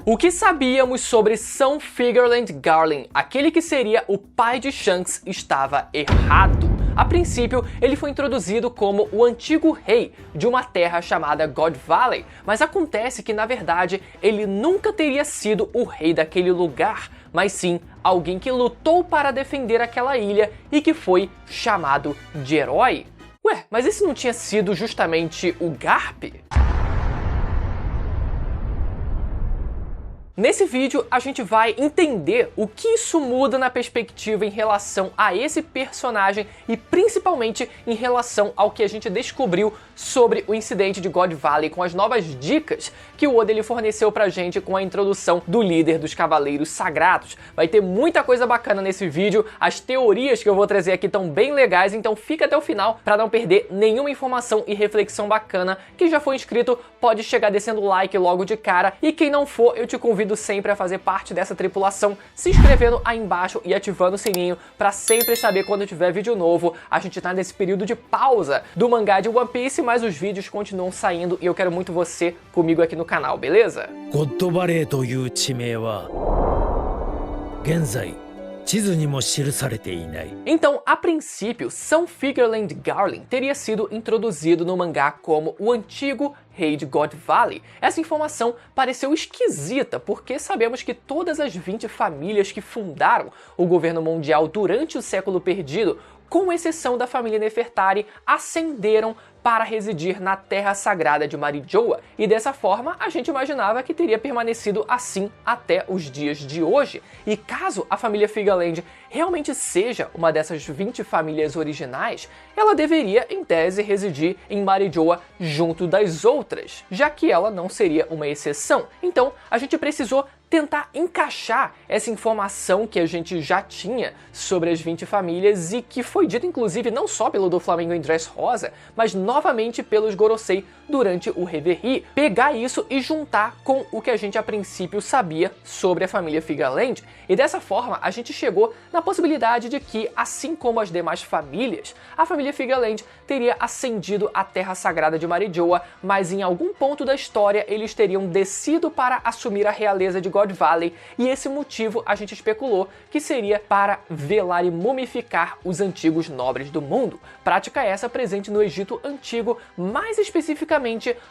O que sabíamos sobre São Figarland Garling, aquele que seria o pai de Shanks, estava errado. A princípio, ele foi introduzido como o antigo rei de uma terra chamada God Valley, mas acontece que, na verdade, ele nunca teria sido o rei daquele lugar, mas sim alguém que lutou para defender aquela ilha e que foi chamado de herói. Ué, mas esse não tinha sido justamente o Garp? Nesse vídeo, a gente vai entender o que isso muda na perspectiva em relação a esse personagem e principalmente em relação ao que a gente descobriu sobre o incidente de God Valley com as novas dicas que o Oda ele forneceu pra gente com a introdução do líder dos Cavaleiros Sagrados. Vai ter muita coisa bacana nesse vídeo, as teorias que eu vou trazer aqui estão bem legais, então fica até o final para não perder nenhuma informação e reflexão bacana. Quem já foi inscrito pode chegar descendo o like logo de cara, e quem não for, eu te convido sempre a fazer parte dessa tripulação, se inscrevendo aí embaixo e ativando o sininho para sempre saber quando tiver vídeo novo. A gente tá nesse período de pausa do mangá de One Piece, mas os vídeos continuam saindo e eu quero muito você comigo aqui no canal, beleza? Então, a princípio, São Figarland Garling teria sido introduzido no mangá como o antigo rei de God Valley. Essa informação pareceu esquisita, porque sabemos que todas as 20 famílias que fundaram o governo mundial durante o século perdido, com exceção da família Nefertari, ascenderam para residir na Terra Sagrada de Marijoa, e dessa forma a gente imaginava que teria permanecido assim até os dias de hoje. E caso a família Figarland realmente seja uma dessas 20 famílias originais, ela deveria, em tese, residir em Marijoa junto das outras, já que ela não seria uma exceção. Então a gente precisou tentar encaixar essa informação que a gente já tinha sobre as 20 famílias e que foi dita inclusive não só pelo Doflamingo em Dressrosa, mas novamente pelos Gorosei durante o Reverie, pegar isso e juntar com o que a gente a princípio sabia sobre a família Figarland, e dessa forma a gente chegou na possibilidade de que, assim como as demais famílias, a família Figarland teria ascendido à Terra Sagrada de Marijoa, mas em algum ponto da história eles teriam descido para assumir a realeza de God Valley, e esse motivo a gente especulou que seria para velar e mumificar os antigos nobres do mundo, prática essa presente no Egito Antigo, mais especificamente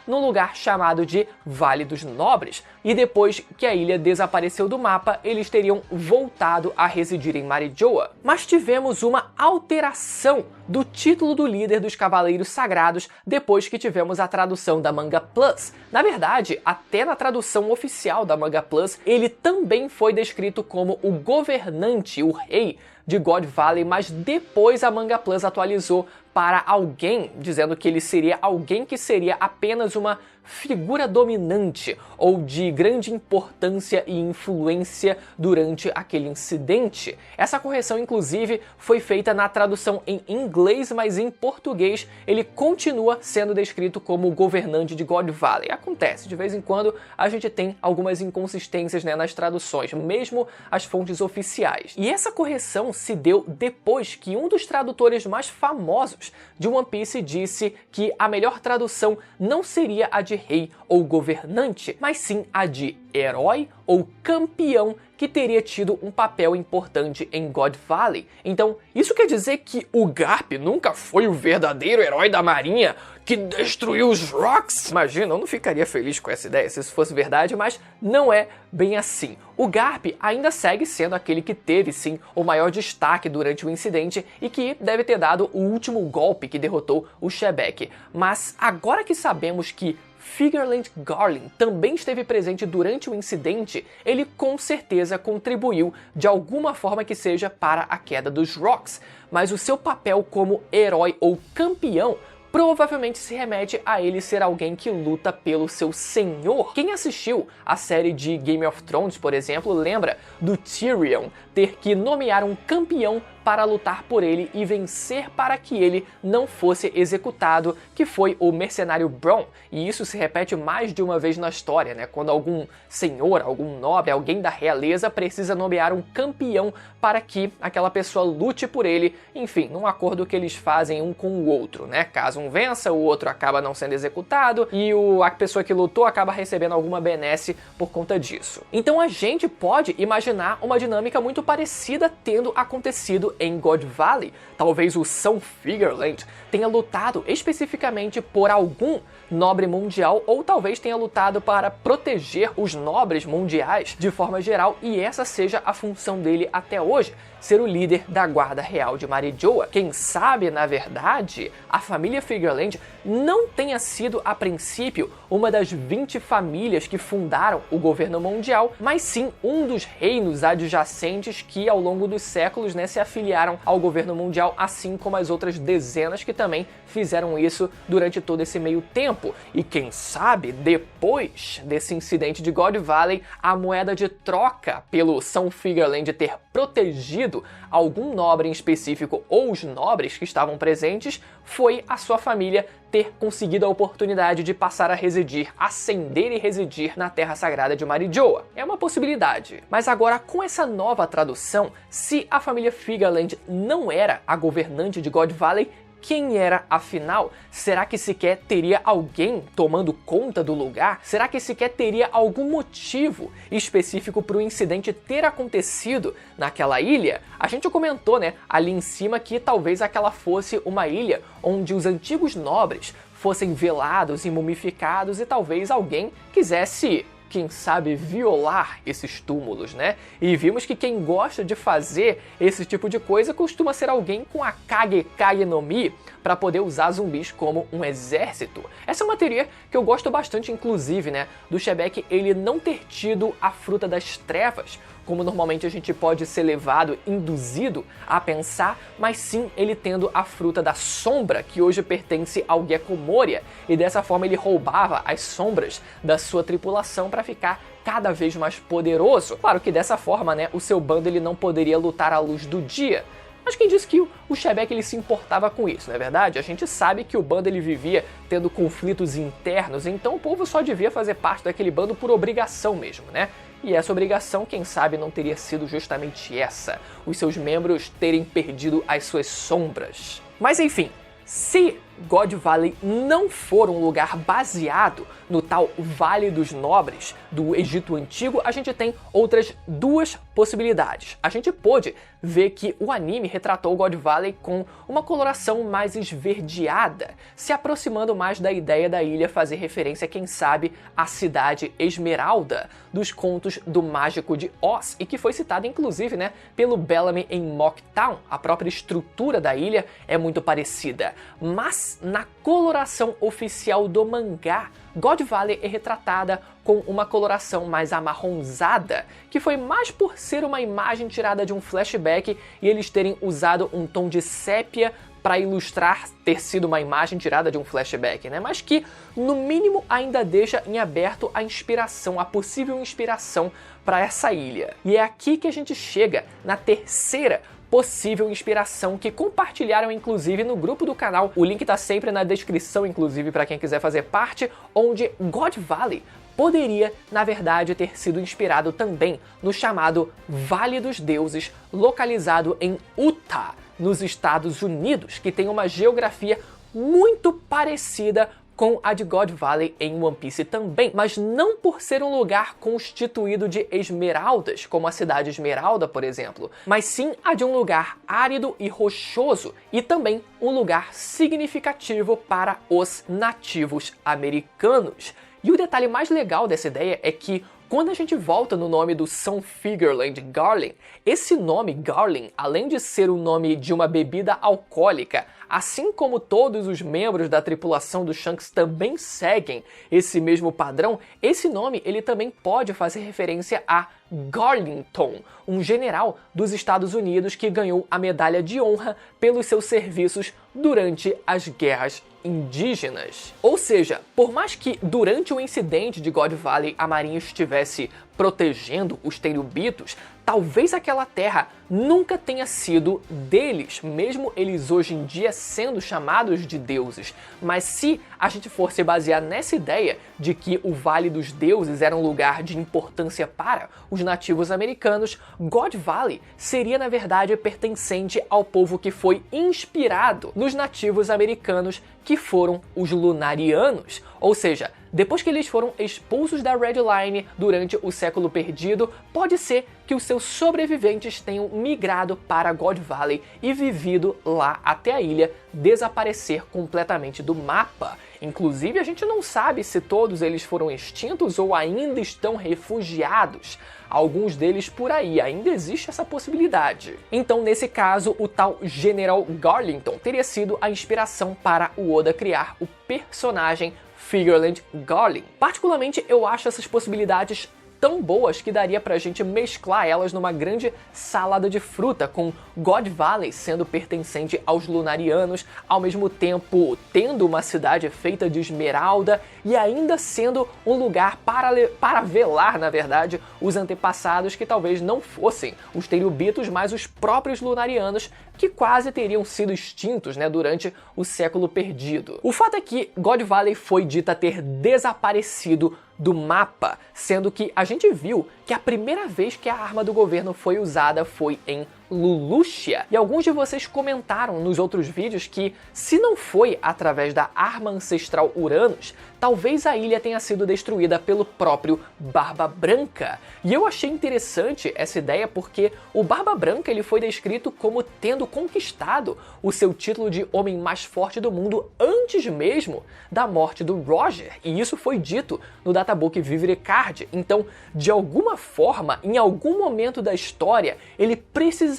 num lugar chamado de Vale dos Nobres, e depois que a ilha desapareceu do mapa, eles teriam voltado a residir em Marijoa. Mas tivemos uma alteração do título do líder dos Cavaleiros Sagrados depois que tivemos a tradução da Manga Plus. Na verdade, até na tradução oficial da Manga Plus, ele também foi descrito como o governante, o rei de God Valley, mas depois a Manga Plus atualizou para alguém, dizendo que ele seria alguém que seria apenas uma figura dominante ou de grande importância e influência durante aquele incidente. Essa correção, inclusive, foi feita na tradução em inglês, mas em português ele continua sendo descrito como o governante de God Valley. Acontece, de vez em quando a gente tem algumas inconsistências, né, nas traduções, mesmo as fontes oficiais. E essa correção se deu depois que um dos tradutores mais famosos de One Piece disse que a melhor tradução não seria a de rei ou governante, mas sim a de herói ou campeão que teria tido um papel importante em God Valley. Então, isso quer dizer que o Garp nunca foi o verdadeiro herói da marinha que destruiu os Rocks? Imagina, eu não ficaria feliz com essa ideia se isso fosse verdade, mas não é bem assim. O Garp ainda segue sendo aquele que teve, sim, o maior destaque durante o incidente e que deve ter dado o último golpe que derrotou o Shebek. Mas agora que sabemos que Figarland Garling também esteve presente durante o incidente, ele com certeza contribuiu de alguma forma que seja para a queda dos Rocks, mas o seu papel como herói ou campeão provavelmente se remete a ele ser alguém que luta pelo seu senhor. Quem assistiu a série de Game of Thrones, por exemplo, lembra do Tyrion ter que nomear um campeão para lutar por ele e vencer para que ele não fosse executado, que foi o mercenário Bronn. E isso se repete mais de uma vez na história, né? Quando algum senhor, algum nobre, alguém da realeza precisa nomear um campeão para que aquela pessoa lute por ele, enfim, num acordo que eles fazem um com o outro, né? Caso um vença, o outro acaba não sendo executado e a pessoa que lutou acaba recebendo alguma benesse por conta disso. Então a gente pode imaginar uma dinâmica muito parecida tendo acontecido em God Valley. Talvez o São Figureland tenha lutado especificamente por algum nobre mundial, ou talvez tenha lutado para proteger os nobres mundiais de forma geral, e essa seja a função dele até hoje, ser o líder da guarda real de Marijoa. Quem sabe, na verdade, a família Figureland não tenha sido, a princípio, uma das 20 famílias que fundaram o governo mundial, mas sim um dos reinos adjacentes que, ao longo dos séculos, né, se afiliaram ao governo mundial, assim como as outras dezenas que também fizeram isso durante todo esse meio tempo. E quem sabe, depois desse incidente de God Valley, a moeda de troca pelo São Figureland ter protegido algum nobre em específico ou os nobres que estavam presentes foi a sua família ter conseguido a oportunidade de passar a residir, ascender e residir na Terra Sagrada de Marijoa. É uma possibilidade. Mas agora, com essa nova tradução, se a família Figureland não era a governante de God Valley, quem era afinal? Será que sequer teria alguém tomando conta do lugar? Será que sequer teria algum motivo específico para o incidente ter acontecido naquela ilha? A gente comentou, né, ali em cima que talvez aquela fosse uma ilha onde os antigos nobres fossem velados e mumificados e talvez alguém quisesse, quem sabe, violar esses túmulos, né? E vimos que quem gosta de fazer esse tipo de coisa costuma ser alguém com a Kage no Mi para poder usar zumbis como um exército. Essa é uma teoria que eu gosto bastante, inclusive, né? Do Shebeck ele não ter tido a fruta das trevas, como normalmente a gente pode ser levado, induzido a pensar, mas sim ele tendo a fruta da sombra, que hoje pertence ao Gecko Moria, e dessa forma ele roubava as sombras da sua tripulação para ficar cada vez mais poderoso. Claro que dessa forma, né, o seu bando ele não poderia lutar à luz do dia. Mas quem disse que o Shebeck ele se importava com isso, não é verdade? A gente sabe que o bando ele vivia tendo conflitos internos, então o povo só devia fazer parte daquele bando por obrigação mesmo, né? E essa obrigação, quem sabe, não teria sido justamente essa, os seus membros terem perdido as suas sombras. Mas enfim, se God Valley não for um lugar baseado no tal Vale dos Nobres do Egito Antigo, a gente tem outras duas possibilidades. A gente pôde ver que o anime retratou God Valley com uma coloração mais esverdeada, se aproximando mais da ideia da ilha fazer referência, quem sabe, à cidade Esmeralda dos contos do Mágico de Oz, e que foi citada inclusive, né, pelo Bellamy em Mocktown. A própria estrutura da ilha é muito parecida, mas na coloração oficial do mangá, God Valley é retratada com uma coloração mais amarronzada, que foi mais por ser uma imagem tirada de um flashback e eles terem usado um tom de sépia para ilustrar ter sido uma imagem tirada de um flashback, né? Mas que, no mínimo, ainda deixa em aberto a inspiração, a possível inspiração para essa ilha. E é aqui que a gente chega na terceira possível inspiração que compartilharam inclusive no grupo do canal. O link tá sempre na descrição, inclusive, para quem quiser fazer parte, onde God Valley poderia, na verdade, ter sido inspirado também no chamado Vale dos Deuses, localizado em Utah, nos Estados Unidos, que tem uma geografia muito parecida com a de God Valley em One Piece também, mas não por ser um lugar constituído de esmeraldas, como a cidade Esmeralda, por exemplo, mas sim a de um lugar árido e rochoso, e também um lugar significativo para os nativos americanos. E o detalhe mais legal dessa ideia é que, quando a gente volta no nome do São Figureland Garling, esse nome Garling, além de ser o nome de uma bebida alcoólica, assim como todos os membros da tripulação do Shanks também seguem esse mesmo padrão, esse nome ele também pode fazer referência a Garlington, um general dos Estados Unidos que ganhou a medalha de honra pelos seus serviços durante as guerras indígenas. Ou seja, por mais que durante o incidente de God Valley a marinha estivesse protegendo os Tenryubitos, talvez aquela terra nunca tenha sido deles, mesmo eles hoje em dia sendo chamados de deuses. Mas se a gente for se basear nessa ideia de que o Vale dos Deuses era um lugar de importância para os nativos americanos, God Valley seria na verdade pertencente ao povo que foi inspirado nos nativos americanos, que foram os Lunarianos. Ou seja, depois que eles foram expulsos da Red Line durante o Século Perdido, pode ser que os seus sobreviventes tenham migrado para God Valley e vivido lá até a ilha desaparecer completamente do mapa. Inclusive, a gente não sabe se todos eles foram extintos ou ainda estão refugiados. Alguns deles por aí, ainda existe essa possibilidade. Então, nesse caso, o tal General Garlington teria sido a inspiração para o Oda criar o personagem Figureland Garling. Particularmente, eu acho essas possibilidades tão boas que daria pra gente mesclar elas numa grande salada de fruta, com God Valley sendo pertencente aos Lunarianos, ao mesmo tempo tendo uma cidade feita de esmeralda e ainda sendo um lugar para velar, na verdade, os antepassados que talvez não fossem os Tenryubitos, mas os próprios Lunarianos, que quase teriam sido extintos, né, durante o Século Perdido. O fato é que God Valley foi dita ter desaparecido do mapa, sendo que a gente viu que a primeira vez que a arma do governo foi usada foi em Lulushia. E alguns de vocês comentaram nos outros vídeos que, se não foi através da arma ancestral Uranus, talvez a ilha tenha sido destruída pelo próprio Barba Branca. E eu achei interessante essa ideia porque o Barba Branca ele foi descrito como tendo conquistado o seu título de homem mais forte do mundo antes mesmo da morte do Roger. E isso foi dito no Databook Vivre Card. Então, de alguma forma, em algum momento da história, ele precisaria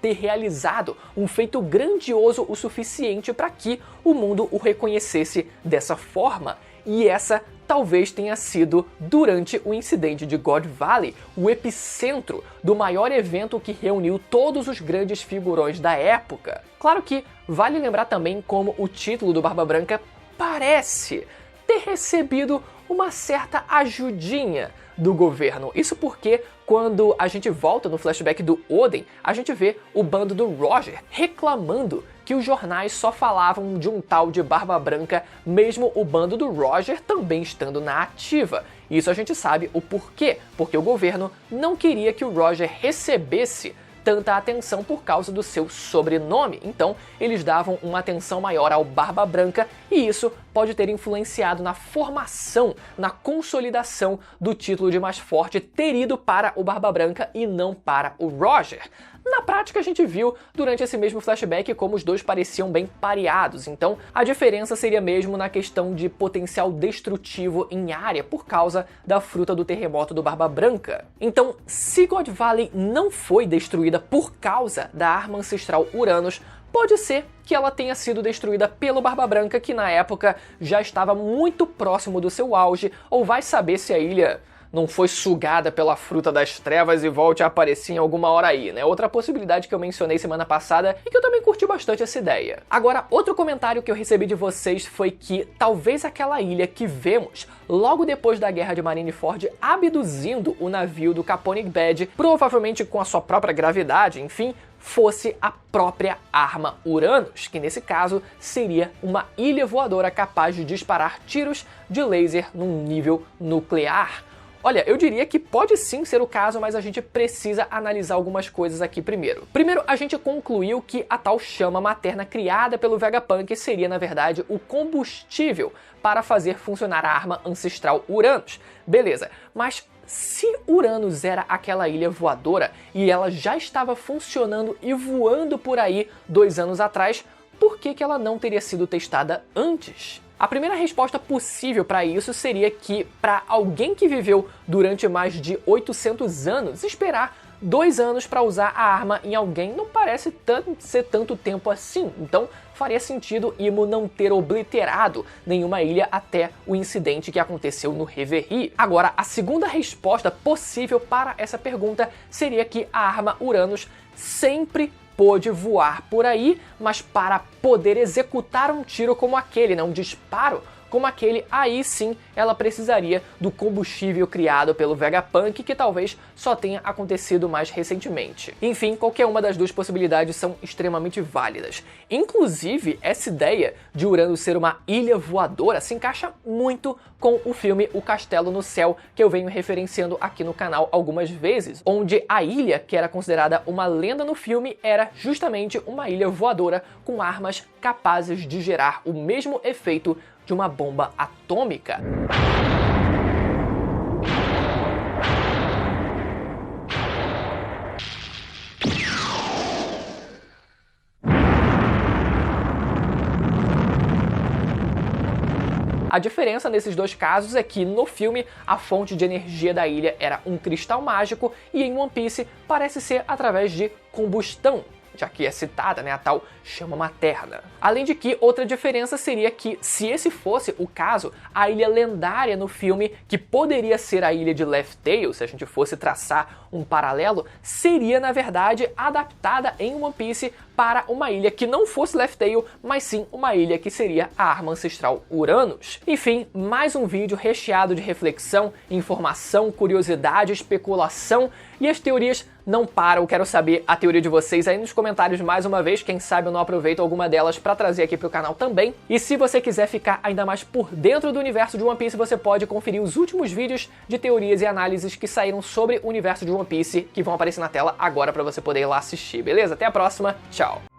ter realizado um feito grandioso o suficiente para que o mundo o reconhecesse dessa forma. E essa talvez tenha sido, durante o incidente de God Valley, o epicentro do maior evento que reuniu todos os grandes figurões da época. Claro que vale lembrar também como o título do Barba Branca parece ter recebido uma certa ajudinha do governo. Isso porque quando a gente volta no flashback do Oden, a gente vê o bando do Roger reclamando que os jornais só falavam de um tal de Barba Branca, mesmo o bando do Roger também estando na ativa. Isso a gente sabe o porquê, porque o governo não queria que o Roger recebesse tanta atenção por causa do seu sobrenome, então eles davam uma atenção maior ao Barba Branca e isso pode ter influenciado na formação, na consolidação do título de mais forte ter ido para o Barba Branca e não para o Roger. Na prática, a gente viu durante esse mesmo flashback como os dois pareciam bem pareados, então a diferença seria mesmo na questão de potencial destrutivo em área por causa da fruta do terremoto do Barba Branca. Então, se God Valley não foi destruída por causa da arma ancestral Uranus, pode ser que ela tenha sido destruída pelo Barba Branca, que na época já estava muito próximo do seu auge, ou vai saber se a ilha não foi sugada pela fruta das trevas e volte a aparecer em alguma hora aí, né? Outra possibilidade que eu mencionei semana passada e que eu também curti bastante essa ideia. Agora, outro comentário que eu recebi de vocês foi que talvez aquela ilha que vemos logo depois da guerra de Marineford abduzindo o navio do Capone Bad, provavelmente com a sua própria gravidade, enfim, fosse a própria arma Uranus, que nesse caso seria uma ilha voadora capaz de disparar tiros de laser num nível nuclear. Olha, eu diria que pode sim ser o caso, mas a gente precisa analisar algumas coisas aqui primeiro. Primeiro, a gente concluiu que a tal chama materna criada pelo Vegapunk seria, na verdade, o combustível para fazer funcionar a arma ancestral Uranus. Beleza, mas se Uranus era aquela ilha voadora e ela já estava funcionando e voando por aí 2 anos atrás, por que ela não teria sido testada antes? A primeira resposta possível para isso seria que, para alguém que viveu durante mais de 800 anos, esperar 2 anos para usar a arma em alguém não parece ser tanto tempo assim. Então, faria sentido Imo não ter obliterado nenhuma ilha até o incidente que aconteceu no Reverie. Agora, a segunda resposta possível para essa pergunta seria que a arma Uranus sempre pôde voar por aí, mas para poder executar um tiro como aquele, né, um disparo como aquele, aí sim ela precisaria do combustível criado pelo Vegapunk, que talvez só tenha acontecido mais recentemente. Enfim, qualquer uma das duas possibilidades são extremamente válidas. Inclusive, essa ideia de Uranus ser uma ilha voadora se encaixa muito com o filme O Castelo no Céu, que eu venho referenciando aqui no canal algumas vezes, onde a ilha, que era considerada uma lenda no filme, era justamente uma ilha voadora com armas capazes de gerar o mesmo efeito de uma bomba atômica. A diferença nesses dois casos é que no filme a fonte de energia da ilha era um cristal mágico e em One Piece parece ser através de combustão, já que é citada, a tal chama materna. Além de que, outra diferença seria que, se esse fosse o caso, a ilha lendária no filme, que poderia ser a ilha de Laugh Tale, se a gente fosse traçar um paralelo, seria, na verdade, adaptada em One Piece para uma ilha que não fosse Laugh Tale, mas sim uma ilha que seria a arma ancestral Uranus. Enfim, mais um vídeo recheado de reflexão, informação, curiosidade, especulação, e as teorias não param. Quero saber a teoria de vocês aí nos comentários mais uma vez, quem sabe eu não aproveito alguma delas para trazer aqui pro canal também. E se você quiser ficar ainda mais por dentro do universo de One Piece, você pode conferir os últimos vídeos de teorias e análises que saíram sobre o universo de One Piece, que vão aparecer na tela agora para você poder ir lá assistir, beleza? Até a próxima, tchau!